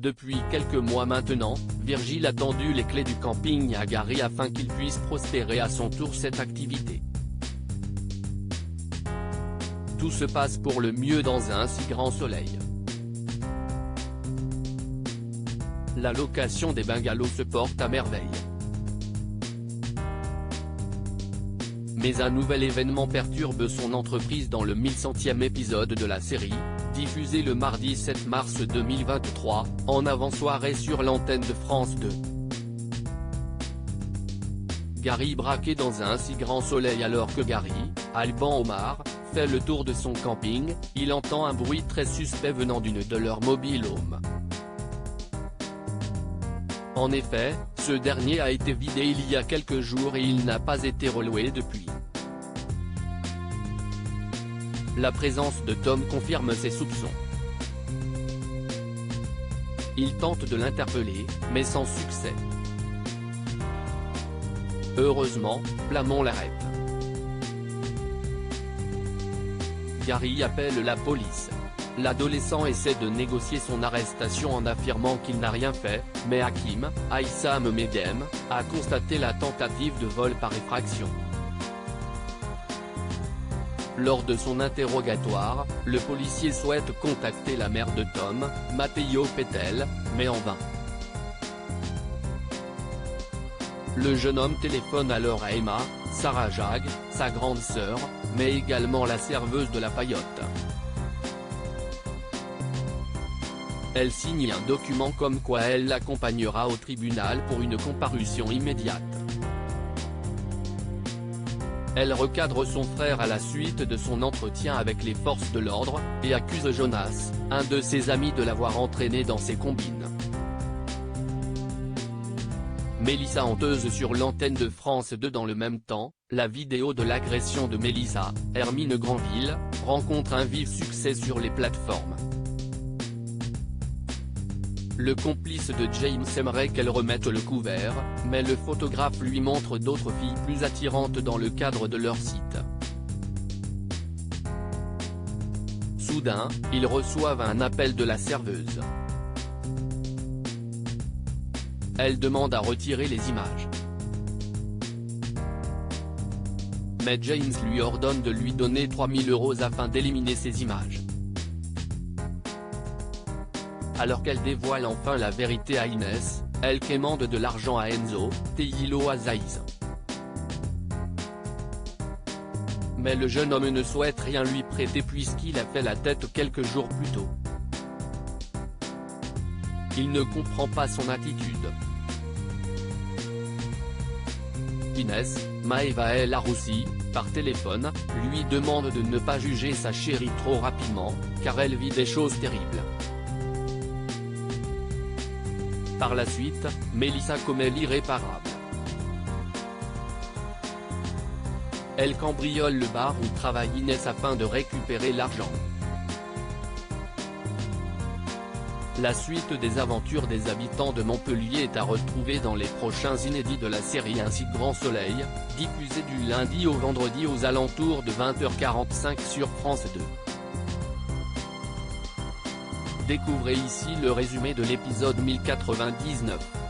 Depuis quelques mois maintenant, Virgile a tendu les clés du camping à Gary afin qu'il puisse prospérer à son tour cette activité. Tout se passe pour le mieux dans un si grand soleil. La location des bungalows se porte à merveille. Mais un nouvel événement perturbe son entreprise dans le 1100e épisode de la série, diffusé le mardi 7 mars 2023, en avant-soirée sur l'antenne de France 2. Gary braqué dans un si grand soleil. Alors que Gary, Alban Omar, fait le tour de son camping, il entend un bruit très suspect venant d'une de leurs mobile homes. En effet, ce dernier a été vidé il y a quelques jours et il n'a pas été reloué depuis. La présence de Tom confirme ses soupçons. Il tente de l'interpeller, mais sans succès. Heureusement, Plamond l'arrête. Gary appelle la police. L'adolescent essaie de négocier son arrestation en affirmant qu'il n'a rien fait, mais Hakim, Aïssam Medem, a constaté la tentative de vol par effraction. Lors de son interrogatoire, le policier souhaite contacter la mère de Tom, Matteo Petel, mais en vain. Le jeune homme téléphone alors à Emma, Sarah Jag, sa grande sœur, mais également la serveuse de la paillote. Elle signe un document comme quoi elle l'accompagnera au tribunal pour une comparution immédiate. Elle recadre son frère à la suite de son entretien avec les forces de l'ordre, et accuse Jonas, un de ses amis, de l'avoir entraîné dans ses combines. Mélissa honteuse sur l'antenne de France 2. Dans le même temps, la vidéo de l'agression de Mélissa, Hermine Granville, rencontre un vif succès sur les plateformes. Le complice de James aimerait qu'elle remette le couvert, mais le photographe lui montre d'autres filles plus attirantes dans le cadre de leur site. Soudain, ils reçoivent un appel de la serveuse. Elle demande à retirer les images. Mais James lui ordonne de lui donner 3000 € afin d'éliminer ces images. Alors qu'elle dévoile enfin la vérité à Inès, elle quémande de l'argent à Enzo, Teilo Azaïs. Mais le jeune homme ne souhaite rien lui prêter puisqu'il a fait la tête quelques jours plus tôt. Il ne comprend pas son attitude. Inès, Maëva El Aroussi, par téléphone, lui demande de ne pas juger sa chérie trop rapidement, car elle vit des choses terribles. Par la suite, Mélissa commet l'irréparable. Elle cambriole le bar où travaille Inès afin de récupérer l'argent. La suite des aventures des habitants de Montpellier est à retrouver dans les prochains inédits de la série Un si grand soleil, diffusé du lundi au vendredi aux alentours de 20h45 sur France 2. Découvrez ici le résumé de l'épisode 1099.